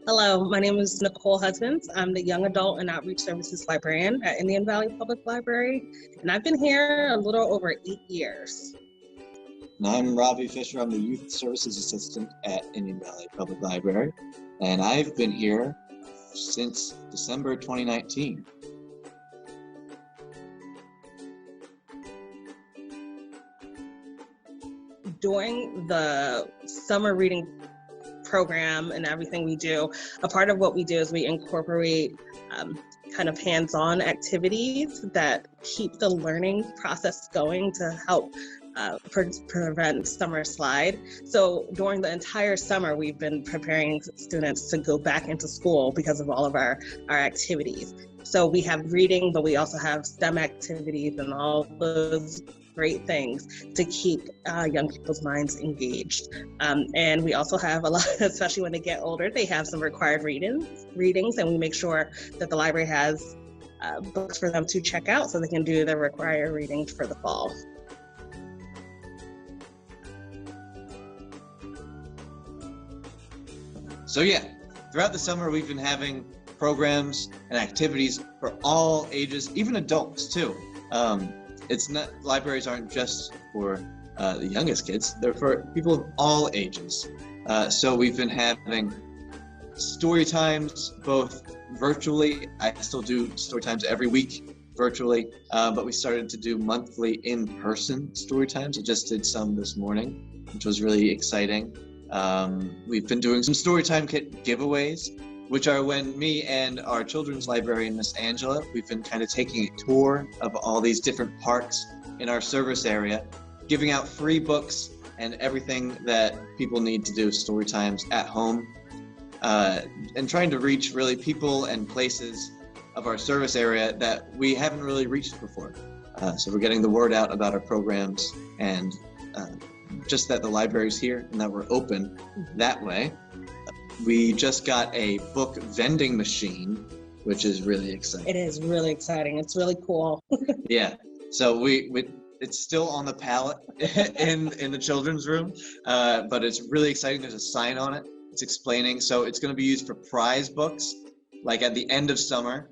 Hello, my name is Nicole Husbands. I'm the Young Adult and Outreach Services Librarian at Indian Valley Public Library, and I've been here a little over 8 years. And I'm Robbie Fischer. I'm the Youth Services Assistant at Indian Valley Public Library, and I've been here since December 2019. During the summer reading program and everything we do, a part of what we do is we incorporate kind of hands-on activities that keep the learning process going to help prevent summer slide. So during the entire summer, we've been preparing students to go back into school because of all of our activities. So we have reading, but we also have STEM activities and all those great things to keep young people's minds engaged. And we also have a lot, especially when they get older, they have some required readings, and we make sure that the library has books for them to check out so they can do their required readings for the fall. So yeah, throughout the summer, we've been having programs and activities for all ages, even adults too. Libraries aren't just for the youngest kids, they're for people of all ages. So we've been having story times, both virtually. I still do story times every week virtually, but we started to do monthly in-person story times. I just did some this morning, which was really exciting. We've been doing some Storytime Kit giveaways, which are when me and our children's librarian, Miss Angela, we've been kind of taking a tour of all these different parks in our service area, giving out free books and everything that people need to do story times at home, and trying to reach really people and places of our service area that we haven't really reached before. So we're getting the word out about our programs and just that the library's here and that we're open that way. We just got a book vending machine, which is really exciting. It is really exciting. It's really cool. Yeah. So it's still on the pallet in the children's room, but it's really exciting. There's a sign on it. It's explaining. So it's going to be used for prize books. Like at the end of summer,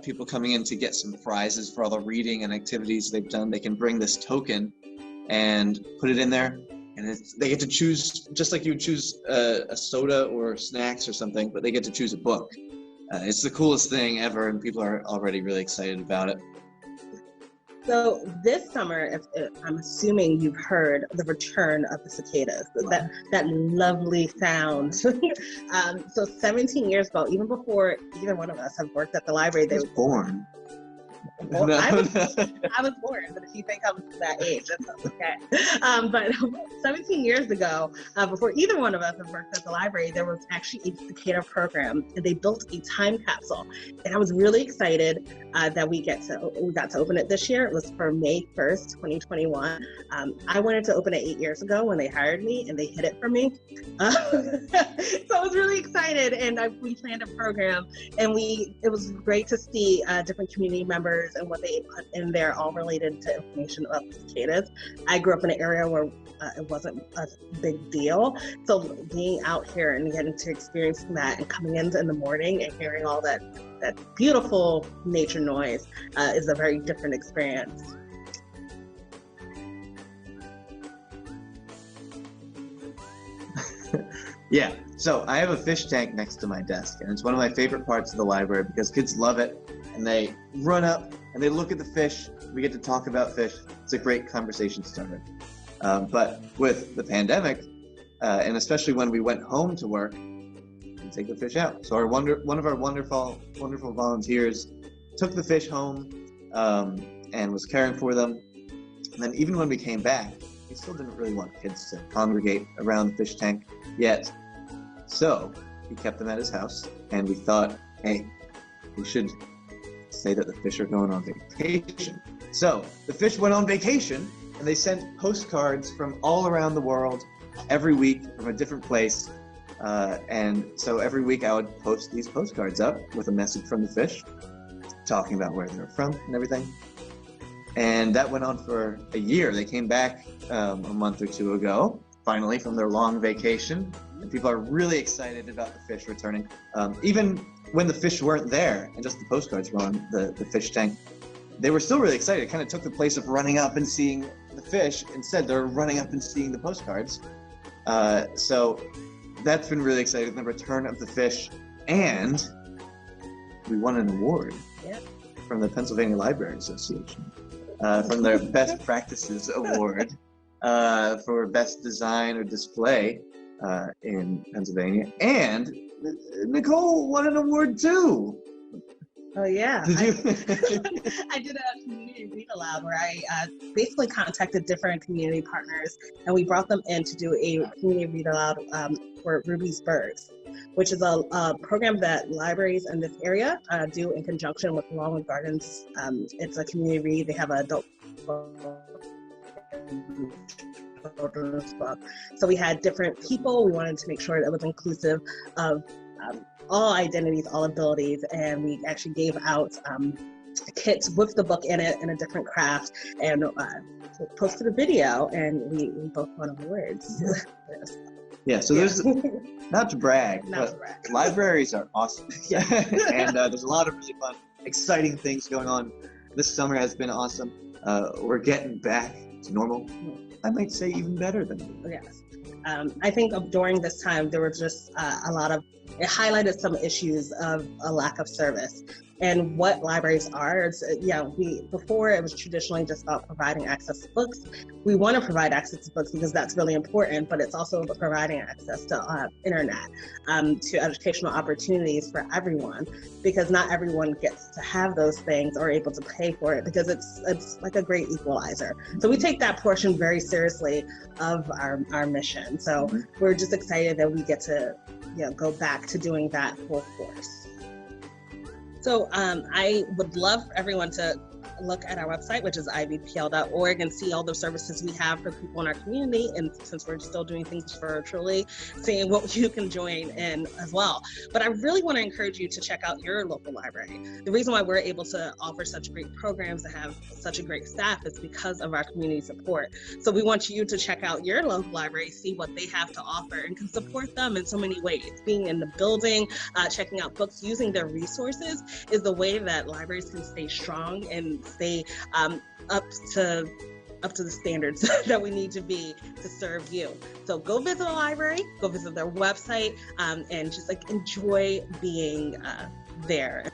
people coming in to get some prizes for all the reading and activities they've done, they can bring this token and put it in there, and they get to choose, just like you would choose a soda or snacks or something, but they get to choose a book. It's the coolest thing ever, and people are already really excited about it. So this summer, I'm assuming you've heard the return of the cicadas, that lovely sound. So 17 years ago, even before either one of us have worked at the library, they were born. Well, no. I was born, but if you think I'm that age, that's okay. But 17 years ago, before either one of us have worked at the library, there was actually a cicada program, and they built a time capsule. And I was really excited that we got to open it this year. It was for May 1st, 2021. I wanted to open it 8 years ago when they hired me, and they hid it from me. So I was really excited, and we planned a program, and it was great to see different community members and what they put in there, all related to information about the cicadas. I grew up in an area where it wasn't a big deal. So being out here and getting to experience that and coming in the morning and hearing all that beautiful nature noise is a very different experience. Yeah, so I have a fish tank next to my desk, and it's one of my favorite parts of the library because kids love it, and they run up and they look at the fish. We get to talk about fish. It's a great conversation starter. But with the pandemic, and especially when we went home to work, we take the fish out. So one of our wonderful volunteers took the fish home and was caring for them. And then even when we came back, we still didn't really want kids to congregate around the fish tank yet. So he kept them at his house, and we thought, hey, we should say that the fish are going on vacation. So the fish went on vacation, and they sent postcards from all around the world every week from a different place. And so every week I would post these postcards up with a message from the fish, talking about where they were from and everything. And that went on for a year. They came back a month or two ago, finally, from their long vacation. And people are really excited about the fish returning. Even when the fish weren't there and just the postcards were on the fish tank, they were still really excited. It kind of took the place of running up and seeing the fish. Instead, they're running up and seeing the postcards. So that's been really exciting, the return of the fish. And we won an award from the Pennsylvania Librarian Association, from their Best Practices Award for Best Design or Display in Pennsylvania. And Nicole won an award too. Oh yeah, Did you? I did a community read aloud where I basically contacted different community partners, and we brought them in to do a community read aloud for Ruby's Birds, which is a program that libraries in this area do in conjunction with Longwood Gardens. It's a community read. They have an adult children's book. So we had different people. We wanted to make sure that it was inclusive of all identities, all abilities, and we actually gave out kits with the book in it in a different craft, and posted a video, and we both won awards. Yeah, so there's, not to brag, but libraries are awesome. And there's a lot of really fun, exciting things going on. This summer has been awesome. We're getting back to normal. I might say even better than normal. Yes. I think during this time, there was just it highlighted some issues of a lack of service. And what libraries are, before it was traditionally just about providing access to books. We want to provide access to books because that's really important, but it's also about providing access to internet, to educational opportunities for everyone, because not everyone gets to have those things or able to pay for it, because it's like a great equalizer. So we take that portion very seriously of our mission. So we're just excited that we get to go back to doing that full force. So I would love for everyone to look at our website, which is ibpl.org, and see all the services we have for people in our community. And since we're still doing things virtually, seeing what you can join in as well. But I really want to encourage you to check out your local library. The reason why we're able to offer such great programs and have such a great staff is because of our community support. So we want you to check out your local library, see what they have to offer, and can support them in so many ways. Being in the building, checking out books, using their resources is the way that libraries can stay strong and stay up to the standards that we need to be to serve you. So go visit a library, go visit their website, and just enjoy being there.